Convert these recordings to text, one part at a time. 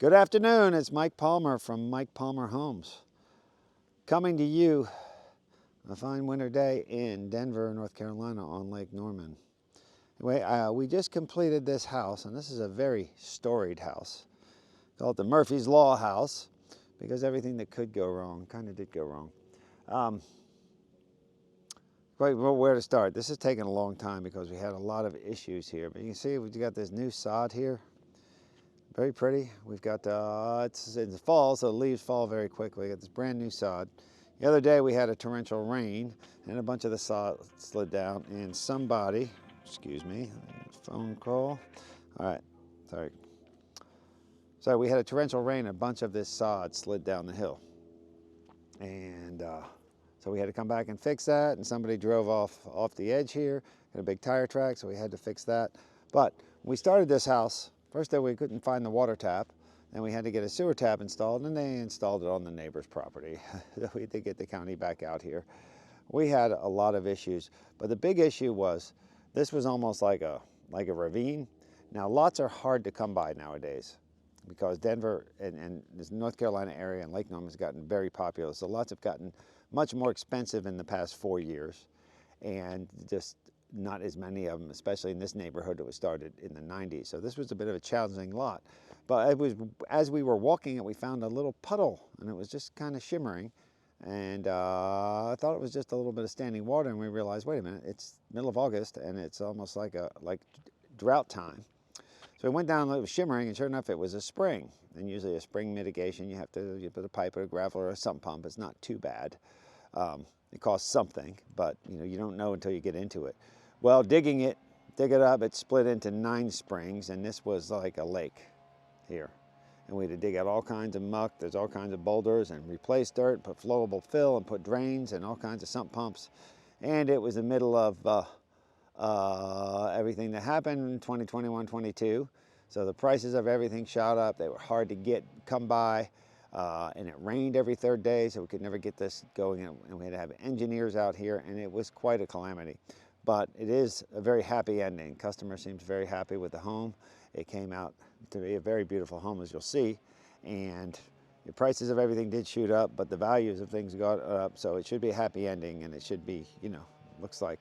Good afternoon, it's Mike Palmer from Mike Palmer Homes. Coming to you a fine winter day in Denver, North Carolina on Lake Norman. Anyway, we just completed this house, and this is a very storied house. Call it the Murphy's Law house, because everything that could go wrong kind of did go wrong. Where to start? This has taken a long time because we had a lot of issues here. But you can see we've got this new sod here. Very pretty. We've got, it's in the fall, so the leaves fall very quickly. We got this brand new sod. The other day we had a torrential rain and a bunch of the sod slid down, and somebody, excuse me, phone call. All right, sorry. So we had a torrential rain and a bunch of this sod slid down the hill. And so we had to come back and fix that, and somebody drove off the edge here, had a big tire track, so we had to fix that. But when we started this house, first day we couldn't find the water tap, and we had to get a sewer tap installed, and they installed it on the neighbor's property. We had to get the county back out here. We had a lot of issues, but the big issue was this was almost like a ravine. Now lots are hard to come by nowadays because Denver and this North Carolina area and Lake Norman has gotten very popular. So lots have gotten much more expensive in the past 4 years, and just not as many of them, especially in this neighborhood that was started in the 90s. So this was a bit of a challenging lot. But it was, as we were walking it, we found a little puddle, and it was just kind of shimmering. And I thought it was just a little bit of standing water, and we realized, wait a minute, it's middle of August, and it's almost like drought time. So we went down, it was shimmering, and sure enough, it was a spring. And usually a spring mitigation, you put a pipe or a gravel or a sump pump. It's not too bad. It costs something, but you don't know until you get into it. Well, dig it up, it split into 9 springs, and this was like a lake here. And we had to dig out all kinds of muck, there's all kinds of boulders, and replace dirt, put flowable fill, and put drains, and all kinds of sump pumps. And it was the middle of everything that happened in 2021, 22. So the prices of everything shot up, they were hard to come by. And it rained every 3rd day, so we could never get this going, and we had to have engineers out here, and it was quite a calamity. But it is a very happy ending. Customer seems very happy with the home. It came out to be a very beautiful home, as you'll see, and the prices of everything did shoot up, but the values of things got up, so it should be a happy ending, and it should be, looks like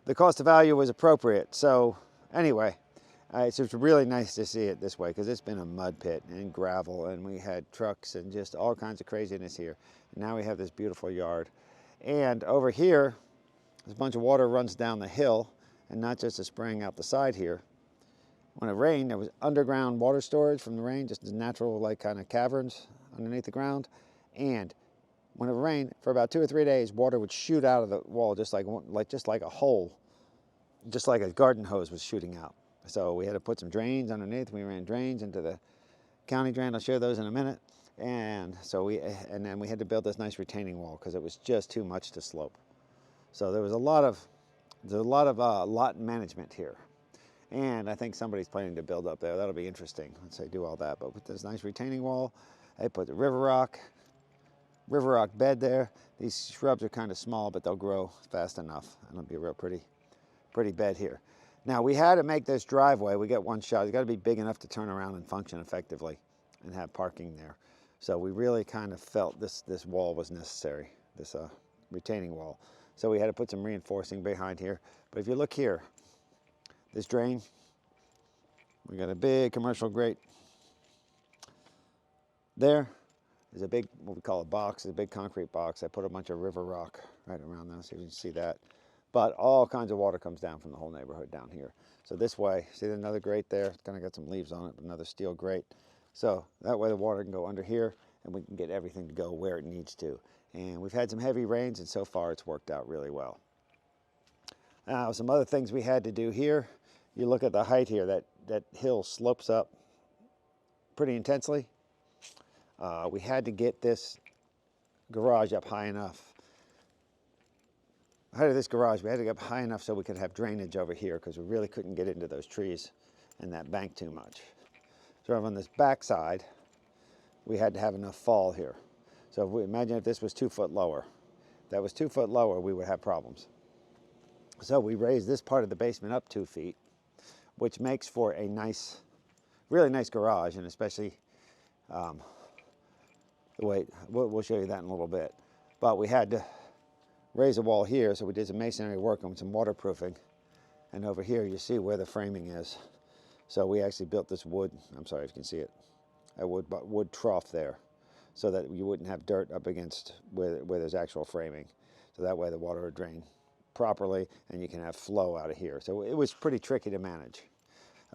the cost of value was appropriate. So anyway, it's just really nice to see it this way, because it's been a mud pit and gravel, and we had trucks and just all kinds of craziness here. And now we have this beautiful yard. And over here, there's a bunch of water runs down the hill, and not just a spring out the side here. When it rained, there was underground water storage from the rain, just natural kind of caverns underneath the ground. And when it rained, for about 2 or 3 days, water would shoot out of the wall just like a hole, just like a garden hose was shooting out. So we had to put some drains underneath. We ran drains into the county drain. I'll show those in a minute. And then we had to build this nice retaining wall because it was just too much to slope. So there was a lot of lot management here. And I think somebody's planning to build up there. That'll be interesting once they do all that. But with this nice retaining wall, they put the river rock bed there. These shrubs are kind of small, but they'll grow fast enough. And it'll be a real pretty bed here. Now we had to make this driveway. We got one shot. It's got to be big enough to turn around and function effectively and have parking there. So we really kind of felt this wall was necessary, this retaining wall. So we had to put some reinforcing behind here. But if you look here, this drain, we got a big commercial grate. There is a big, what we call a box, a big concrete box. I put a bunch of river rock right around there so you can see that. But all kinds of water comes down from the whole neighborhood down here. So this way, see another grate there? It's kind of got some leaves on it, another steel grate. So that way the water can go under here, and we can get everything to go where it needs to. And we've had some heavy rains, and so far it's worked out really well. Now, some other things we had to do here. You look at the height here, that hill slopes up pretty intensely. We had to get this garage up high enough. The height of this garage, we had to get up high enough so we could have drainage over here, because we really couldn't get into those trees and that bank too much. So on this back side, we had to have enough fall here. So if we imagine if this was 2 foot lower. If that was 2 foot lower, we would have problems. So we raised this part of the basement up 2 feet, which makes for a nice, really nice garage, and especially Wait, we'll show you that in a little bit. But we had to raise a wall here, so we did some masonry work on some waterproofing. And over here, you see where the framing is. So we actually built this wood, I'm sorry if you can see it, a wood trough there, so that you wouldn't have dirt up against where there's actual framing. So that way the water would drain properly and you can have flow out of here. So it was pretty tricky to manage.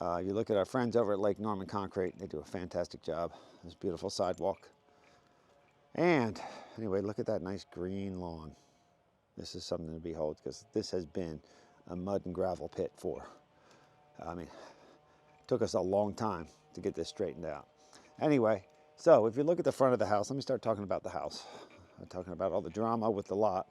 You look at our friends over at Lake Norman Concrete, they do a fantastic job. This beautiful sidewalk. And anyway, look at that nice green lawn. This is something to behold, because this has been a mud and gravel pit for, I mean, it took us a long time to get this straightened out. Anyway, so if you look at the front of the house, let me start talking about the house. I'm talking about all the drama with the lot.